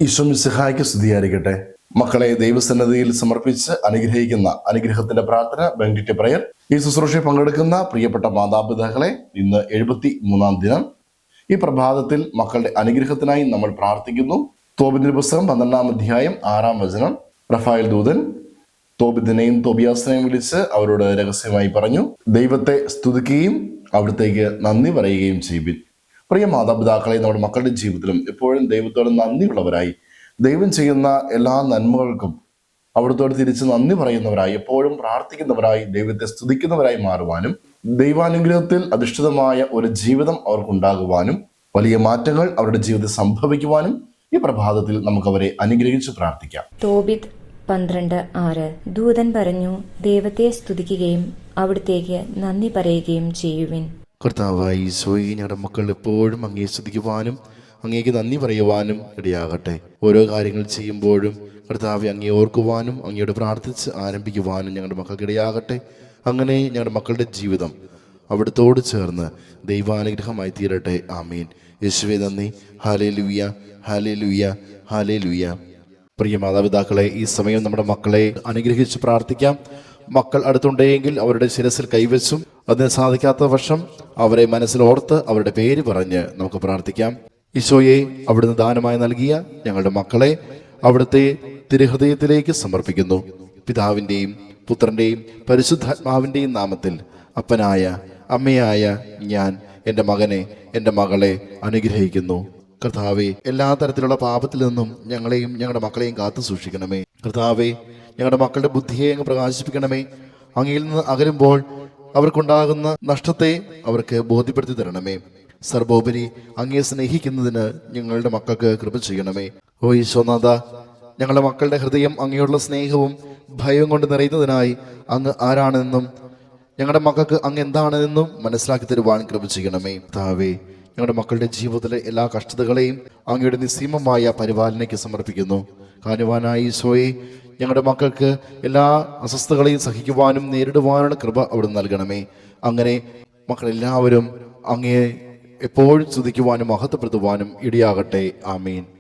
ഈശോ മിശിഹായ്ക്ക് സ്തുതിയായിരിക്കട്ടെ. മക്കളെ ദൈവസന്നിധിയിൽ സമർപ്പിച്ച് അനുഗ്രഹിക്കുന്ന അനുഗ്രഹത്തിന്റെ പ്രാർത്ഥന ബെനഡിക്റ്റ് പ്രയർ. ഈ ശുശ്രൂഷയിൽ പങ്കെടുക്കുന്ന പ്രിയപ്പെട്ട മാതാപിതാക്കളെ, ഇന്ന് 73-ാം ദിനം. ഈ പ്രഭാതത്തിൽ മക്കളുടെ അനുഗ്രഹത്തിനായി നമ്മൾ പ്രാർത്ഥിക്കുന്നു. തോബിത്തിന്റെ പുസ്തകം 12-ാം അധ്യായം 6-ാം വചനം. റഫായേൽ ദൂതൻ തോബിത്തിനെയും തോബിയാസിനെയും വിളിച്ച് അവരോട് രഹസ്യമായി പറഞ്ഞു, ദൈവത്തെ സ്തുതിക്കുകയും അവിടത്തേക്ക് നന്ദി പറയുകയും ചെയ്യുവിൻ. പ്രിയ മാതാപിതാക്കളെ, നമ്മുടെ മക്കളുടെ ജീവിതത്തിലും എപ്പോഴും ദൈവത്തോട് നന്ദിയുള്ളവരായി, ദൈവം ചെയ്യുന്ന എല്ലാ നന്മകൾക്കും അവിടത്തോട് തിരിച്ച് നന്ദി പറയുന്നവരായി, എപ്പോഴും പ്രാർത്ഥിക്കുന്നവരായി, ദൈവത്തെ സ്തുതിക്കുന്നവരായി മാറുവാനും ദൈവാനുഗ്രഹത്തിൽ അധിഷ്ഠിതമായ ഒരു ജീവിതം അവർക്കുണ്ടാകുവാനും വലിയ മാറ്റങ്ങൾ അവരുടെ ജീവിതത്തിൽ സംഭവിക്കുവാനും ഈ പ്രഭാതത്തിൽ നമുക്ക് അവരെ അനുഗ്രഹിച്ച് പ്രാർത്ഥിക്കാം. തോബിത്ത് 12:6 ദൂതൻ പറഞ്ഞു, ദൈവത്തെ സ്തുതിക്കുകയും അവിടത്തേക്ക് നന്ദി പറയുകയും ചെയ്യുവിൻ. കർത്താവായ ഈശോയെ, ഞങ്ങളുടെ മക്കൾ എപ്പോഴും അങ്ങേ സ്തുതിക്കുവാനും അങ്ങേക്ക് നന്ദി പറയുവാനും ഇടയാകട്ടെ. ഓരോ കാര്യങ്ങൾ ചെയ്യുമ്പോഴും കർത്താവെ അങ്ങേ ഓർക്കുവാനും അങ്ങയോട് പ്രാർത്ഥിച്ച് ആരംഭിക്കുവാനും ഞങ്ങളുടെ മക്കൾക്ക് ഇടയാകട്ടെ. അങ്ങനെ ഞങ്ങളുടെ മക്കളുടെ ജീവിതം അവിടത്തോട് ചേർന്ന് ദൈവാനുഗ്രഹമായി തീരട്ടെ. ആമീൻ. യേശുവേ നന്ദി. Hallelujah, hallelujah, hallelujah. പ്രിയ മാതാപിതാക്കളെ, ഈ സമയം നമ്മുടെ മക്കളെ അനുഗ്രഹിച്ച് പ്രാർത്ഥിക്കാം. മക്കൾ അടുത്തുണ്ടെങ്കിൽ അവരുടെ ശിരസിൽ കൈവച്ചും അതിന് സാധിക്കാത്ത പക്ഷം അവരെ മനസ്സിലോർത്ത് അവരുടെ പേര് പറഞ്ഞ് നമുക്ക് പ്രാർത്ഥിക്കാം. ഈശോയെ, അവിടുന്ന് ദാനമായി നൽകിയ ഞങ്ങളുടെ മക്കളെ അവിടുത്തെ തിരുഹൃദയത്തിലേക്ക് സമർപ്പിക്കുന്നു. പിതാവിൻ്റെയും പുത്രൻ്റെയും പരിശുദ്ധാത്മാവിൻ്റെയും നാമത്തിൽ അപ്പനായ അമ്മയായ ഞാൻ എൻ്റെ മകനെ, എൻ്റെ മകളെ അനുഗ്രഹിക്കുന്നു. കർത്താവെ, എല്ലാ തരത്തിലുള്ള പാപത്തിൽ നിന്നും ഞങ്ങളെയും ഞങ്ങളുടെ മക്കളെയും കാത്തു സൂക്ഷിക്കണമേ. കർത്താവെ, ഞങ്ങളുടെ മക്കളുടെ ബുദ്ധിയെ അങ്ങ് പ്രകാശിപ്പിക്കണമേ. അങ്ങയിൽ നിന്ന് അകലുമ്പോൾ അവർക്കുണ്ടാകുന്ന നഷ്ടത്തെ അവർക്ക് ബോധ്യപ്പെടുത്തി തരണമേ. സർവോപരി അങ്ങയെ സ്നേഹിക്കുന്നതിന് ഞങ്ങളുടെ മക്കൾക്ക് കൃപ ചെയ്യണമേ. ഓ ഈശോനാഥ, ഞങ്ങളുടെ മക്കളുടെ ഹൃദയം അങ്ങയോടുള്ള സ്നേഹവും ഭയവും കൊണ്ട് നിറയുന്നതിനായി അങ്ങ് ആരാണെന്നും ഞങ്ങളുടെ മക്കൾക്ക് അങ്ങ് എന്താണെന്നും മനസ്സിലാക്കി തരുവാൻ കൃപ ചെയ്യണമേ. കർത്താവേ, ഞങ്ങളുടെ മക്കളുടെ ജീവിതത്തിലെ എല്ലാ കഷ്ടതകളെയും അങ്ങയുടെ നിസ്സീമമായ പരിപാലനയ്ക്ക് സമർപ്പിക്കുന്നു. കാരുവാനായ ഈശോയെ, ഞങ്ങളുടെ മക്കൾക്ക് എല്ലാ അസ്വസ്ഥതകളെയും സഹിക്കുവാനും നേരിടുവാനുള്ള കൃപ അവിടെ നൽകണമേ. അങ്ങനെ മക്കളെല്ലാവരും അങ്ങയെ എപ്പോഴും സ്തുതിക്കുവാനും മഹത്വപ്പെടുത്തുവാനും ഇടയാകട്ടെ. ആമീൻ.